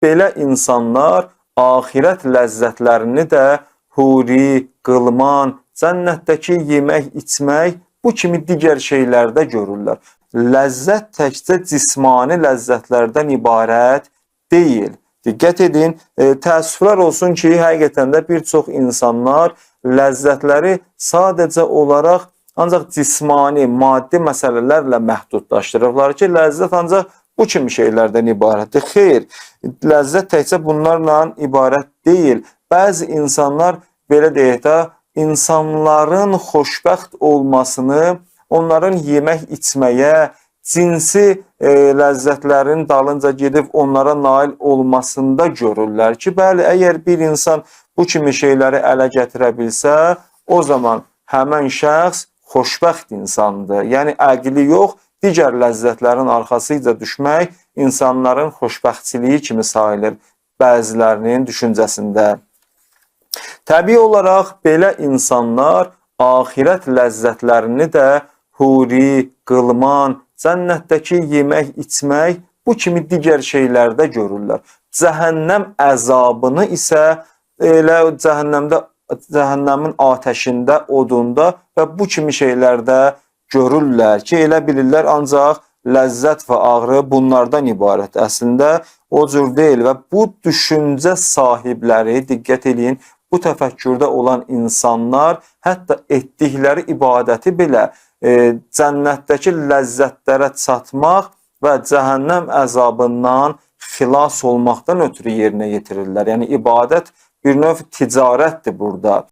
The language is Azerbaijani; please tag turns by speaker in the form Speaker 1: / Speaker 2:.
Speaker 1: belə insanlar axirət ləzzətlərini də huri, qılman, cənnətdəki yemək, içmək bu kimi digər şeylərdə görürlər. Ləzzət təkcə cismani ləzzətlərdən ibarət deyil. Diqqət edin, təəssüflər olsun ki, həqiqətən də bir çox insanlar ləzzətləri sadəcə olaraq ancaq cismani, maddi məsələlərlə məhdudlaşdırırlar ki, ləzzət ancaq bu kimi şeylərdən ibarətdir. Xeyr, ləzzət təkcə bunlarla ibarət deyil. Bəzi insanlar, belə deyək də, insanların xoşbəxt olmasını, onların yemək içməyə, cinsi ləzzətlərin dalınca gedib onlara nail olmasında görürlər ki, bəli, əgər bir insan bu kimi şeyləri ələ gətirə bilsə, o zaman həmən şəxs xoşbəxt insandır. Yəni, əqli yox, digər ləzzətlərin arxasıca düşmək insanların xoşbəxtçiliyi kimi sayılır bəzilərinin düşüncəsində. Təbii olaraq belə insanlar axirət ləzzətlərini də huri, qılman, cənnətdəki yemək, içmək bu kimi digər şeylərdə görürlər. Cəhənnəm əzabını isə elə cəhənnəmin atəşində, odunda və bu kimi şeylərdə görürlər ki, elə bilirlər ancaq ləzzət və ağrı bunlardan ibarət. Əslində o cür deyil və bu düşüncə sahibləri, diqqət edin, bu təfəkkürdə olan insanlar hətta etdikləri ibadəti belə cənnətdəki ləzzətlərə çatmaq və cəhənnəm əzabından xilas olmaqdan ötürü yerinə yetirirlər. Yəni, ibadət bir növ ticarətdir burada.